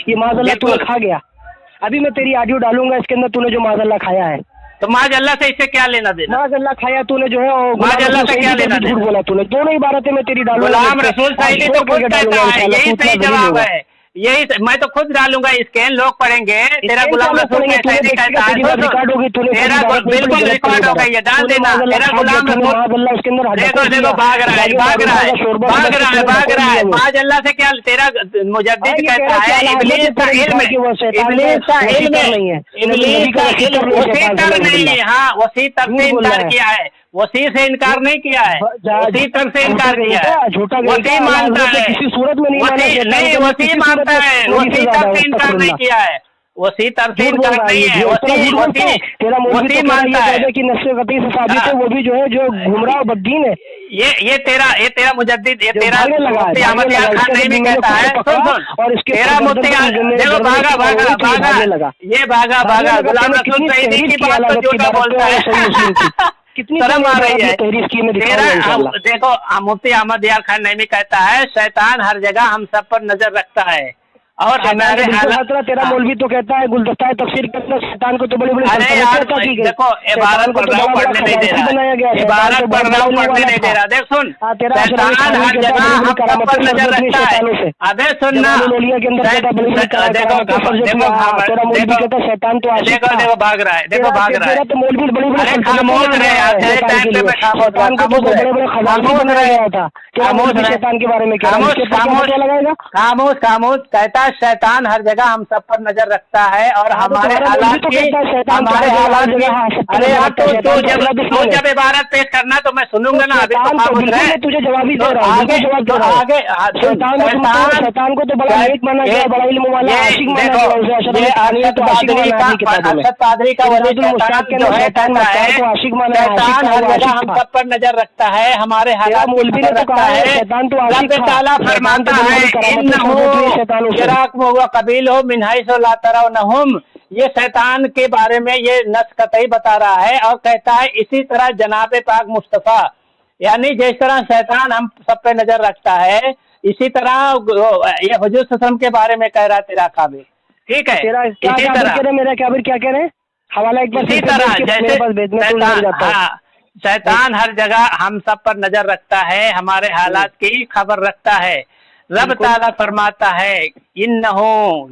ये माज़अल्लाह तू खा गया। अभी मैं तेरी ऑडियो डालूंगा, इसके अंदर तूने जो माज़अल्लाह खाया है। तो माज़अल्लाह से इससे क्या लेना देना? माज़अल्लाह खाया तूने जो है, माज़अल्लाह से क्या लेना देना? बोला तूने। दोनों इबारतें मैं तेरी डालूंगा। गुलाम रसूल सईदी तो खुद कहता है यही सही जवाब है यही मैं तो खुद डालूंगा स्कैन, लोग पढ़ेंगे तेरा गुलाम रसूल कैसा नहीं कहता है, तेरा बिल्कुल रिकॉर्ड हो गई है, डाल देना तेरा गुलाम रसूल। देखो देखो भाग रहा है भाग रहा है भाग रहा है भाग रहा है, माज अल्लाह से क्या तेरा मुजद्दिद कहता है इब्लीस का इल्म इब्लीस का इल्म इब्लीस का इल्म उसी तर नहीं है। हाँ वसी तर से इनकार किया है, वसी से इनकार नहीं किया है, वसी तर से इनकार किया है, वसी मानता है किसी सूरत में नहीं वसी मानता है, वसी तर से इनकार नहीं किया है, वसी तर से इनकार नहीं है, वसी मानता है कि नस्ल कतई से साबित है, वो भी जो है जो गुमराह बद्दीन है। ये तेरा मुजद्दिद, ये तेरा मुफ्ती अहमद यार खान नहीं भी कहता है, सुन सुन और तेरा मुफ्ती देखो भागा भागा भागा ये भागा भागा गुलाम रसूल सईदी की बात तो झूठा बोलता है, कितनी शर्म आ रही है तेरा। देखो मुफ्ती अहमद यार खान नहीं भी कहता है शैतान हर जगह हम सब पर नजर रखता है और हमारे तेरा मौलवी तो कहता है गुलदस्ता तफसीर के अंदर शैतान को तो बड़े बड़े देखो इबारत पढ़ रहा हूँ पढ़ने नहीं दे रहा, इबारत पढ़ रहा हूँ पढ़ने नहीं दे रहा। देख सुन शैतान हर जगह हम सब पर नजर रखता है। अबे सुनना शैतान तो देखो देखो भाग रहा है, देखो भाग रहा है, अरे खामोश रहे टाइम पे शैतान के बारे में खामोश खामोश कहता है शैतान हर जगह हम सब पर नजर रखता है और हमारे हालात की हमारे हालात की। अरे यार तो जब इबारत पेश करना तो मैं सुनूंगा ना, अभी तो खामोश रहे, तुझे जवाब ही दे रहा हूं आगे शैतान को तो बड़ा नेक माना गया, बड़ा इल्म वाला आशिक माना गया, अरशद पादरी का वली जो है कहता है शैतान हर जगह हम सब पर नजर रखता है, हमारे हालात की नजर रखता है। रब ताला फरमाता है कबील हो मिनहाइसो ला तरौनहुम, ये शैतान के बारे में ये नस कतई बता रहा है और कहता है इसी तरह जनाब पाक मुस्तफा, यानी जिस तरह शैतान हम सब पे नजर रखता है इसी तरह ये हुजूर सल्लल्लाहु के बारे में कह रहा है तेरा काबिल। ठीक है इसी तरह मेरा काबिल क्या कह रहे हैं, हवाला एक बार इसी तरह जैसे शैतान हर जगह हम सब पर नजर रखता है, हमारे हालात की खबर रखता है। रब ताला फरमाता है इन्नहु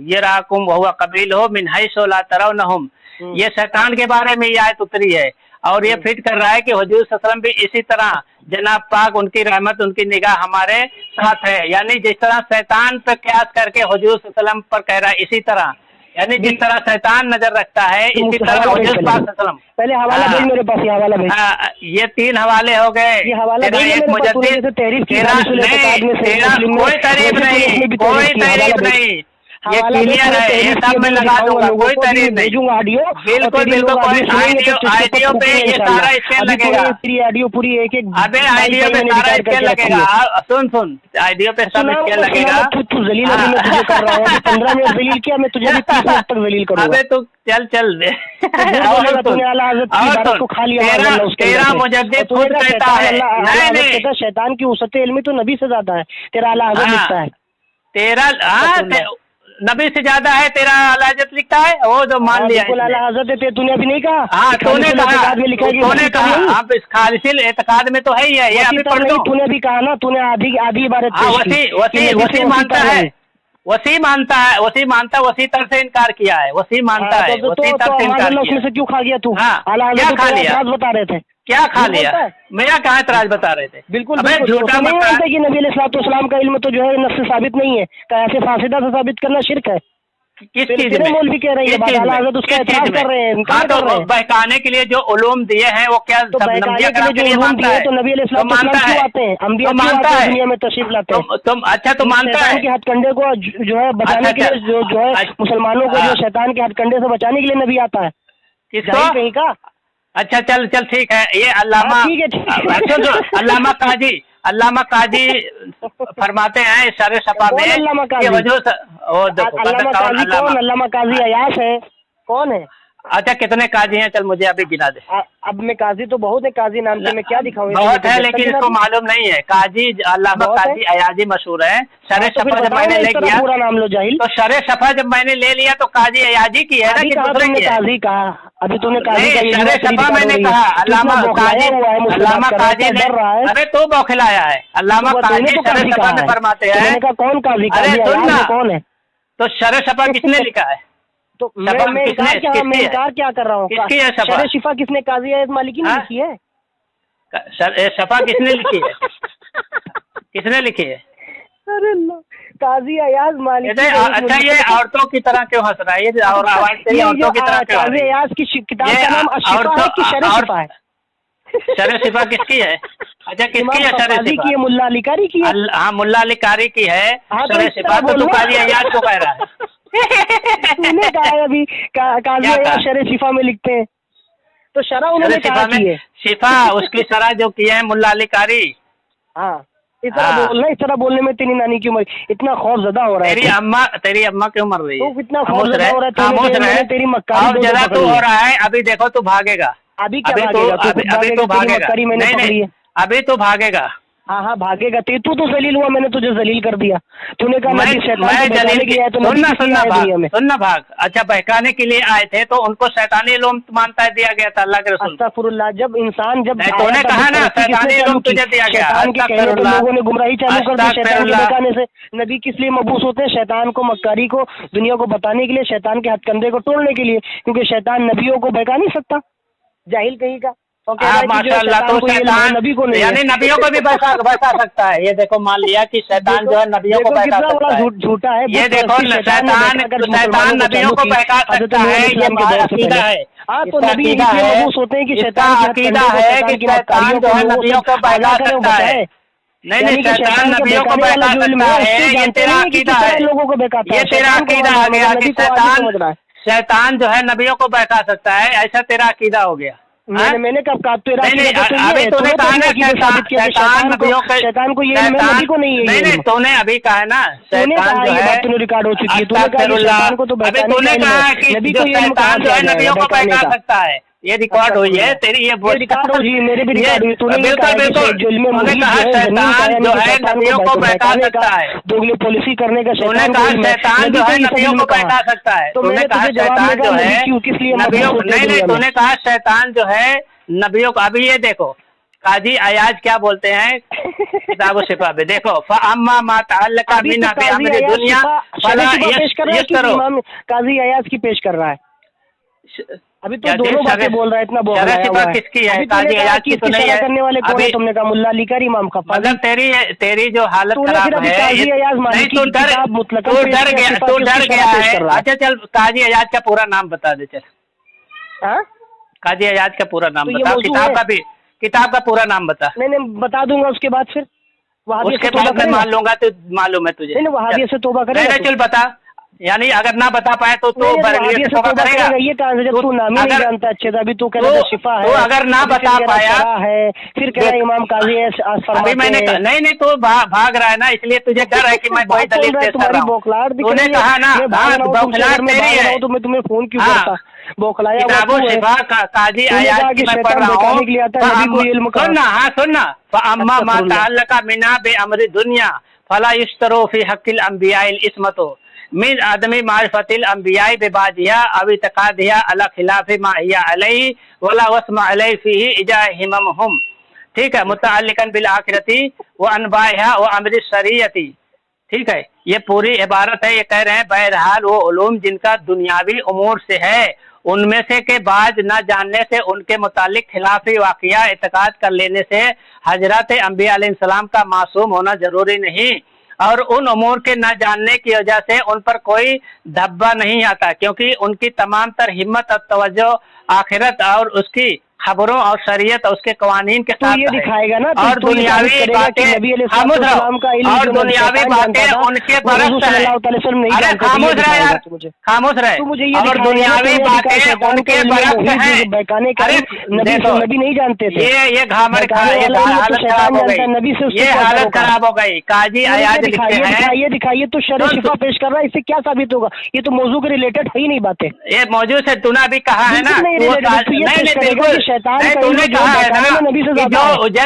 यराकुम व हुवा कबीलहु मिन हैसु ला तरौनहुम, ये शैतान के बारे में ये आयत उतरी है और ये फिट कर रहा है कि हुजूर सल्लल्लाहु अलैहि वसल्लम भी इसी तरह जनाब पाक उनकी रहमत उनकी निगाह हमारे साथ है, यानी जिस तरह शैतान पर कयास करके हुजूर सल्लल्लाहु अलैहि वसल्लम पर कह रहा है इसी तरह, यानी जिस तरह शैतान नजर रखता है इसी तरह हुजूर सल्लल्लाहु पहले हवाला भेज मेरे पास, ये हवाला भेज। ये 3 हवाले हो गए, ये हवाला एक मुजद्दिद तेरा कोई तारीफ नहीं, कोई तारीफ नहीं, ये क्लियर है, ये सब मैं लगा दूंगा, कोई तारीफ नहीं, भेजूंगा ऑडियो बिल्कुल बिल्कुल आईडियो पे ये सारा स्केल लगेगा, ऑडियो पूरी एक एक अबे आईडियो पे सारा स्केल लगेगा, सुन आईडियो पे सब स्केल लगेगा। तू जलील तुझे कर रहा हूँ, 15 मिनट जलील किया, मैं तुझे भी 30 मिनट तक जलील करूंगा। अबे तू चल दे तेरा मुजद्दिद खुद कहता है नहीं शैतान की वसअत इल्मी तो नबी से ज्यादा है, तेरा आला हज़रत लिखता है, तेरा नबी से ज्यादा है, तेरा आला हज़रत लिखता है, वो जो मान लिया आला हज़रत है, तूने अभी नहीं कहा। हाँ तूने कहा आप इस खालिसिल एतकाद में तो है ही है, ये अभी पढ़ लो, तूने भी कहा ना, तूने आधी इबारत वसी मानता है, वसी मानता वसी तर से इनकार किया है, वसी मानता है वसी तर से इनकार किया। उसमें से क्यों खा गया तू? क्या खा लिया बता रहे थे, क्या खा लिया, मेरा कहाँ एतराज बता रहे थे? बिल्कुल झूठा मत है कि नबी अलैहिस्सलाम का इल्म तो जो है नफ्स से साबित नहीं है, ऐसे फासिदा से साबित करना शिर्क है। किस चीज में? मौलवी कह रही है बहकाने के लिए जो उलूम दिए हैं वो क्या तो नबी अलैहिस्सलाम तो नबी अलैहिस्सलाम क्यों आते हैं, अंबिया क्यों आते हैं दुनिया में तशरीफ लाते हैं? तुम अच्छा तो मानता है के हथकंडे को जो है बचाने के लिए जो है मुसलमानों को जो शैतान के हथकंडे से बचाने के लिए नबी आता है, किसको कहीं का? अच्छा चल ठीक है, ये अल्लामा काजी फरमाते हैं शर सफा में अल्लामा काजी अयाश है, कौन है? अच्छा कितने काजी हैं, चल मुझे अभी गिना दे। अब मैं काजी तो बहुत है, काजी नाम से मैं क्या दिखाऊं? बहुत है लेकिन इसको मालूम नहीं है, काजी अल्लामा काजी अयाजी मशहूर है। शरे शफा जब मैंने ले लिया, पूरा नाम लो जाहिल, तो शरे शफा जब मैंने ले लिया तो काजी अयाजी की है ना कि दूसरे की है? काजी कहा, अभी तूने काजी शरे शफा मैंने कहा, अल्लामा काजी ने, अरे तो बौखलाया है, अल्लामा काजी शरे शफा में फरमाते हैं। कौन काजी? अरे सुन ना, कौन है? तो शर शफा किसने लिखा है? तो मैं इनकार क्या कर रहा हूँ? किसकी है शफा? शर शिफा किसने? काजी अयाज मालिकी ने लिखी है। शफा किसने लिखी है? किसने लिखी है? अरे काजी अयाज मालिकी। अच्छा, ये औरतों की तरह क्यों हंस रहा है? ये और आवाज तेरी औरतों की तरह क्यों? काजी अयाज की किताब का नाम अशिफा है कि शर शिफा है? शर शिफा किसकी है? अच्छा, किसकी है शर शिफा? की है, मुल्ला अली कारी की है। हाँ, मुल्ला अली कारी की है शर शिफा। तो तू काजी अयाज को कह रहा है? तूने कहा है अभी काजी अयाज शर शिफा में लिखते हैं, तो शरा उन्होंने कहा की है। शिफा उसकी शरा जो की है मुल्ला अली कारी। हाँ, इस तरह बोलने में तेरी नानी की उम्र इतना खौफजदा हो रहा है। तेरी अम्मा क्यों मर रही है? तो इतना खौफजदा हो रहा है। खामोश रहे। तेरी मक्कारी जरा तू हो रहा है। अभी देखो तू भागेगा। अभी क्या भागेगा? अभी तो भागेगा। नहीं, अभी तो भागेगा। हाँ भागेगा। तू तो जलील हुआ, मैंने तुझे जलील कर दिया। तूने कहा मैं जलील किया है तो सुनना भाग। अच्छा, बहकाने के लिए आए थे तो उनको शैतानी इल्म मानता दिया गया था अल्लाह के रसूल। अस्तगफुरुल्लाह। जब इंसान तूने कहा ना शैतानी इल्म तुझे दिया गया। लोगों ने गुमराही चालू कर दी शैतान के बहकाने से। नबी किस लिए मबूस होते हैं? शैतान को, मक्कारी को दुनिया को बताने के लिए, शैतान के हथकंडे को तोड़ने के लिए, क्योंकि शैतान नबियों को बहका नहीं सकता। जाहिल कहीं का। माशाअल्लाह। तो शैतान नबी को नहीं, यानी नबियों को भी बहका सकता है। ये देखो, मान लिया कि शैतान जो है नबियों को बहका सकता है। झूठा है ये देखो, शैतान नबियों को बहका सकता है। ये अकीदा है। हाँ, तो नबी होते हैं कि शैतान अकीदा है कि शैतान जो है नबियों को बहका सकता है। नहीं, शैतान नबियों को बहका सकता है। ये तेरा अकीदा है। लोगों को बहकाता है। ये तेरा अकीदा आ गया कि शैतान जो है नबियों को बहका सकता है। ऐसा तेरा अकीदा हो गया। मैंने कब कहा? अभी तूने कहा ना शैतान को, ये नबी को नहीं है। नहीं, तूने अभी कहा है ना शैतान जो है, तूने रिकॉर्ड हो चुकी है। तूने कहा को तो तूने कहा कि शैतान जो है नबियों को बहका सकता है। ये रिकॉर्ड हुई है तेरी। ये रिकॉर्ड हुई, मेरे भी रिकॉर्ड हुई। तूने कहा शैतान जो है नबियों को बहका सकता है। दोगली पॉलिसी करने का तूने कहा शैतान जो है नबियों को बहका सकता है। तूने कहा शैतान जो है नबियों को, नहीं, तूने कहा शैतान जो है नबियों को। अभी ये देखो काजी अयाज क्या बोलते हैं किताब शिफा पे, देखो फअम्मा मा तअल्लका बिना बि अमरि दुनिया फला यस्तरो। काजी अयाज की पेश कर रहा है। अभी तो दोनों बातें बोल रहा है, इतना बोल रहा है। शिफा किसकी है? काजी अयाज की तो नहीं है। करने वाले कौन है? तुमने कहा मुल्ला अली कारी इमाम का। मतलब तेरी जो हालत खराब है। नहीं, तू डर गया है। अच्छा चल, काजी अयाज का पूरा नाम बता दे। चल, काजी अयाज का पूरा नाम बता। किताब का पूरा नाम बता। नहीं, बता दूंगा उसके बाद। फिर उसके बाद मैं मान लूंगा। तो मालूम है तुझे। वहाबिया से तौबा करेगा। चल बता। यानी अगर ना बता पाए तो बरगलियत से तौबा करेगा। ये कहाँ से? जब तू नाम ही नहीं जानता अच्छे से। अभी तू कह रहा शिफा है। तो अगर ना बता पाया है, फिर कह रहा इमाम काजी है। अभी मैंने नहीं, तो भाग रहा है ना, इसलिए तुझे डर है कि मैं वही दलील पेश कर रहा हूँ। बौखलाहट तूने कहा ना बौखलाहट तेरी है। तो मैं तुम्हें फोन क्यों करता? बौखलाया शिफा काजी अयाज की मैं पढ़ रहा हूँ। सुनना फअम्मा मा तअल्लका बिना बि अमरि दुनिया फला युश्तरो फी हक्किल अंबियाइल इस्मतो मिन आदमी मारिफतिल अंबियाई बेबाजिया अवी तकादिया अला खिलाफी मा हिया अलैहि वला वस्मा अलैहि फीही इजाहिमहुम। ठीक है, मुतअल्लिकन बिल आखिरती व अनबाइहा व अमरि शरीयती। ठीक है, ये पूरी इबारत है। ये कह रहे हैं बहरहाल वो उलूम जिनका दुनियावी उमूर से है, उनमें से के बाज न जानने से, उनके मुतालिक खिलाफी वाक़िया इत्तेकाद कर लेने से हजरत अंबिया अलैहिस्सलाम का मासूम होना जरूरी नहीं, और उन उमूर के न जानने की वजह से उन पर कोई धब्बा नहीं आता, क्योंकि उनकी तमाम तर हिम्मत और तवज्जो आखिरत और उसकी खबरों और शरीयत और उसके कवानीन के साथ ये दिखाएगा ना। और दुनियावी बातें और दुनियावी बातें उनके बरस है। अरे खामोश रहे। और दुनियावी बातें उनके बरस है। अरे नबी नहीं जानते थे। ये घामर हालत खराब हो गई। ये हालत खराब हो गई। काजी अयाज लिखते हैं। ये दिखाइए तो शर शिफा पेश कर रहा है। इससे क्या साबित होगा? ये तो मौजू के रिलेटेड है ही नहीं बातें। ये मौजू से तूने अभी कहा है ना। बिल्कुल तूने कहा है ना कि जो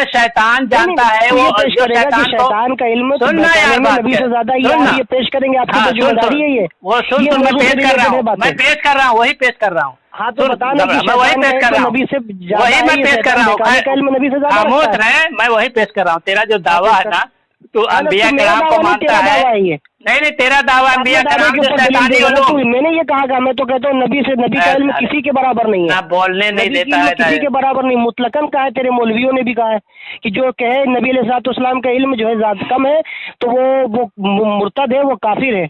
शैतान जानता है वो शैतान का इल्म सुनना यार, नबी से ज्यादा ये पेश करेंगे। आपकी तो जिम्मेदारी है ये। वो सुन, मैं पेश कर रहा हूँ। मैं पेश कर रहा हूँ, वही पेश कर रहा हूँ। हाँ तो बताना, मैं वही पेश कर रहा हूँ। वही मैं पेश कर रहा हूँ। खामोश रहे, मैं वही पेश कर रहा हूँ। तेरा जो दावा है ना, तू अंबिया किराम को मानता है। नहीं नहीं, तेरा दावा अंबिया कराम जो शैतानी उलूम। मैंने ये कहा, मैं तो कहता हूँ नबी का इल्म किसी के बराबर नहीं है, ना बोलने नहीं देता है, किसी के बराबर नहीं, मुतलकन कहा है। तेरे मौलवियों ने भी कहा है कि जो कहे नबी अलैहिस्सलाम का इल्म जो है ज़्यादा कम है तो वो मुर्तद है, वो काफिर है।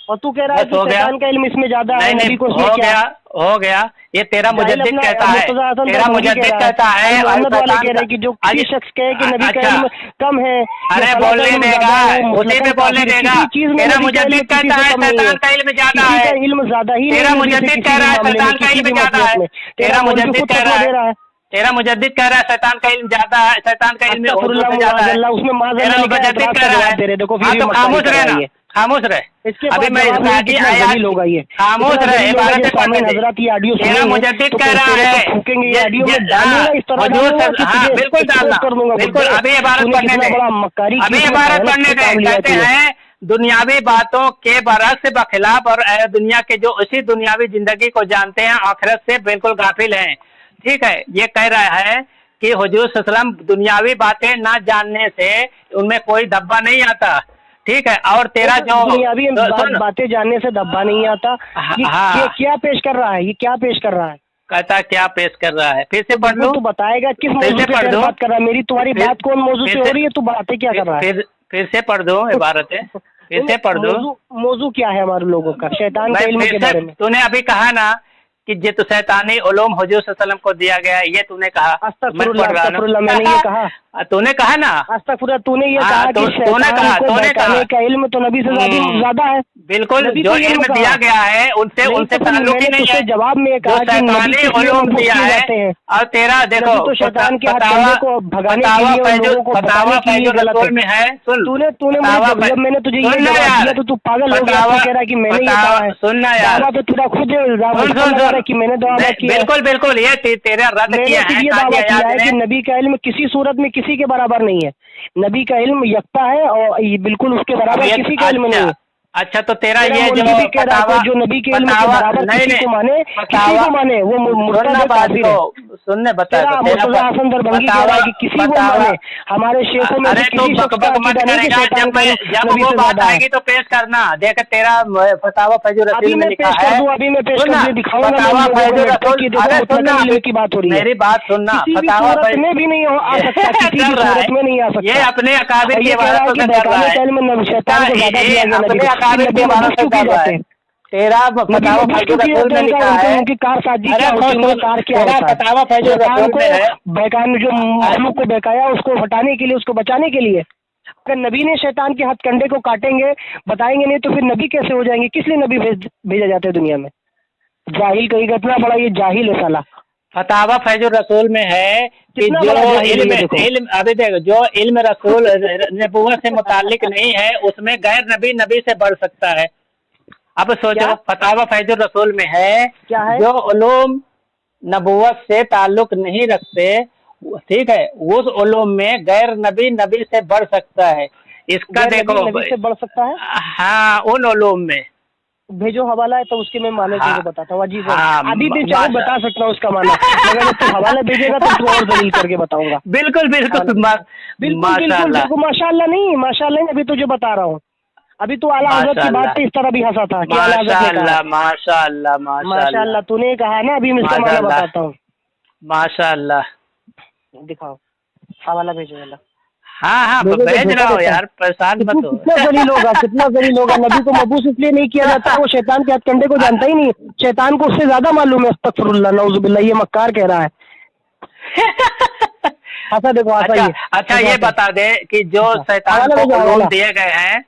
और तू कह रहा है शैतान का इल्म इसमें ज्यादा है, नबी को हो गया। ये तेरा मुजद्दिद कहता है, तेरा मुजद्दिद कहता है, मोहम्मद वाले कह रहे हैं कि जो किसी शख्स कहे कि नबी का इल्म कम है, अरे बोलने देगा, उसी पे बोलने देगा। तेरा मुजद्दिद कहता है शैतान का इल्म ज्यादा है, इल्म ज्यादा ही, तेरा मुजद्दिद कह रहा है शैतान का इल्म ज्यादा है, तेरा मुजद्दिद कह रहा है, तेरा मुजद्दिद कह रहा है शैतान का इल्म ज्यादा है, शैतान का इल्म ज्यादा है, उसमें तेरा मुजद्दिद कह रहा है। देखो खामोश रहना, खामोश रहे। अभी मैं खामोश रहे, तेरा मुजद्दिद कह रहा है, बिल्कुल डालना, बिल्कुल। अभी इबारत पढ़ने दे, अभी इबारत पढ़ने दे। कहते हैं दुनियावी बातों के बरअक्स बखिलाफ और दुनिया के जो उसी दुनियावी जिंदगी को जानते हैं आखिरत से बिल्कुल गाफिल हैं। ठीक है, ये कह रहा है कि हुजूर सल्लल्लाहु अलैहि वसल्लम दुनियावी बातें ना जानने से उनमें कोई धब्बा नहीं आता। ठीक है, और तेरा जो दुनियावी बातें जानने से धब्बा नहीं आता। ये क्या पेश कर रहा है, ये क्या पेश कर रहा है? कहता क्या पेश कर रहा है? फिर से पढ़ लूं? तू बताएगा किस मौजू पे बात कर रहा है? मेरी तुम्हारी बात कौन मौजू से हो रही है? तू बातें क्या कर रहा है? फिर से पढ़ दो इबारतें, फिर से पढ़ दो। मौजू क्या है हमारे लोगों का शैतान के इल्म के बारे में? तूने अभी कहा ना कि जे तो शैतानी उलूम हुजूर सल्लल्लाहु अलैहि वसल्लम को दिया गया, ये तूने कहा। अस्तगफिरुल्लाह, मैंने ये कहा, तूने कहा ना, अस्तगफिरुल्लाह, तूने ये कहा कि शैतान का इल्म तो नबी से ज्यादा है। बिल्कुल, जो इल्म दिया गया है उनसे ताल्लुक ही नहीं है। जवाब में कहा कि शैतानी उलूम दिया है, और तेरा देखो तो शैतान के हथकंडे को भगाने के लिए फतावा फैजुर रसूल में है। सुन, जब मैंने तुझे ये जवाब दिया तो तू पागल हो गया, कह रहा है कि मैंने ये कहा है। सुनना यार, तो तेरा खुद इल्जाम कि मैंने दावा किया। बिल्कुल बिल्कुल, ये तेरा रद्द किया है। ये दावा किया है कि नबी का इल्म किसी सूरत में किसी के बराबर नहीं है। नबी का इल्म यकता है और बिल्कुल उसके बराबर किसी का इल्म नहीं है। अच्छा, तो तेरा ये जो फतावा जो नबी के इल्म के बराबर किसी को माने, वो मुर्तद काफिर है। सुनने बता, हसन दरभंगी कह रहा है कि किसी को माने, हमारे शेखों में अरे तो बकबक मत करेगा। जब वो बात आएगी तो पेश करना। देख तेरा फतावा फैजुर रसूल में लिखा है, अभी मैं पेश करके दिखाऊंगा की बात हो रही है। मेरी बात सुनना, फतावा में भी नहीं आ सकता, किसी सूरत में नहीं आ सकता। ये अपने अकाबिर की बात कर रहा है, तेरा फतावा फैजुर रसूल में लिखा है। उनकी कार साजी क्या होती है, कार क्या होता है? फतावा फैजुर रसूल में है, बेकान जो मखलूक को बहकाया उसको हटाने के लिए, उसको बचाने के लिए। अगर नबी ने शैतान के हथकंडे को काटेंगे, बताएंगे नहीं तो फिर नबी कैसे हो जाएंगे? किस लिए नबी भेजा जाता है दुनिया में? जाहिल कहीं घटना बड़ा, ये जाहिल है साला। फतावा फैजुर रसूल में है कि जो इल्म अभी देखो, जो इल्म रसूल नबूवत से मुताल्लिक नहीं है उसमें गैर नबी से बढ़ सकता है। अब सोचो, फतावा फैजुर रसूल में है क्या है? जो उलूम नबूवत से ताल्लुक नहीं रखते, ठीक है, उस उलूम में गैर नबी से बढ़ सकता है। इसका देखो, नबी से बढ़ सकता है। हाँ, उन उलूम में भेजो हवाला है तो उसके मैं माने के बताता हूँ। अजीब अभी भी चाहे बता सकता हूँ उसका माना, अगर तू हवाला भेजेगा तो तू और दलील करके बताऊंगा। बिल्कुल बिल्कुल माशाल्लाह नहीं, माशाल्लाह नहीं, अभी तुझे बता रहा हूँ। अभी तू आला हज़रत की बात पे इस तरह भी हंसा था कि माशाल्लाह तूने कहा ना, अभी मैं इसका माना बताता हूँ। माशाल्लाह, दिखाओ हवाला भेजो वाला। हाँ, भेज रहा हूँ यार, परेशान मत हो। कितना जलील होगा। नबी को मबूस इसलिए नहीं किया जाता, वो शैतान के हथकंडे को जानता ही नहीं। शैतान को उससे ज्यादा मालूम है। अस्तगफिरुल्लाह, नऊजुबिल्लाह, ये मक्कार कह रहा है। देखो अच्छा, ये बता दे कि जो शैतान को उलूम दिए गए हैं,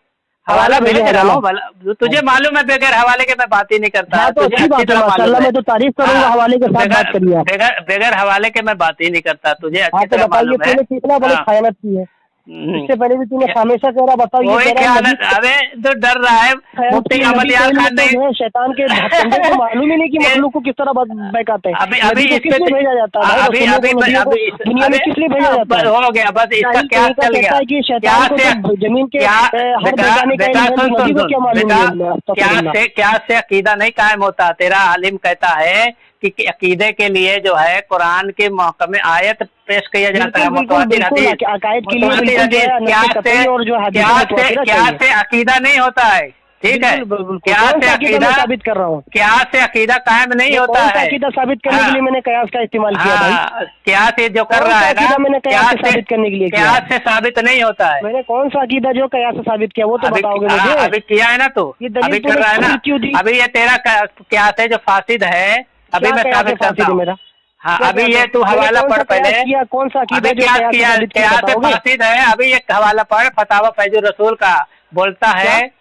हवाला भेज रहा हूँ। तुझे मालूम है बगैर हवाले के मैं बात ही नहीं करता। तो अच्छी बात है, माशाल्लाह, मैं तो तारीफ करूंगा हवाले के साथ बात करिए। बगैर हवाले के मैं बात ही नहीं करता, तुझे अच्छी तरह मालूम है। कितना बड़ी खयानत की है, इससे पहले भी तूने हमेशा कह रहा, बताओ ये अबे तो डर रहा है। मुफ्ती अहमद यार खान नहीं, शैतान के हथकंडे को मालूम ही नहीं कि मखलूक को किस तरह बहकाते हैं। अभी किसने भेजा जाता है? दुनिया में किस लिए भेजा जाता है? हो गया बस, इसका क्या चल गया कि शैतान को जमीन के हर बेगाने का क्या मालूम है? क्या से अकीदा नहीं कायम होता। तेरा आलिम कहता है अकीदे के लिए जो है कुरान के महकमे आयत पेश किया जाता है, मुतवातिर हदीस। क्या से अकीदा नहीं होता है, ठीक है, क्या से अकीदा साबित कर रहा हूँ, क्या से अकीदा कायम नहीं होता है। अकीदा साबित करने के लिए मैंने कयास का इस्तेमाल किया भाई। क्या से जो कर रहा है ना, मैंने कयास से साबित करने के लिए क्या से साबित नहीं होता है। मैंने कौन सा अकीदा जो कयास से साबित किया वो तो बताओगे मुझे। अभी किया है ना, तो अभी कर रहा है ना, अभी ये तेरा क्या है जो फासिद है, अभी मैं साबित करता हूँ मेरा। हाँ, अभी ये तू हवाला पढ़ पहले, कौन सा अकीदा क्या से फासिद है, अभी एक हवाला पढ़ फतावा फैजुर रसूल का, बोलता है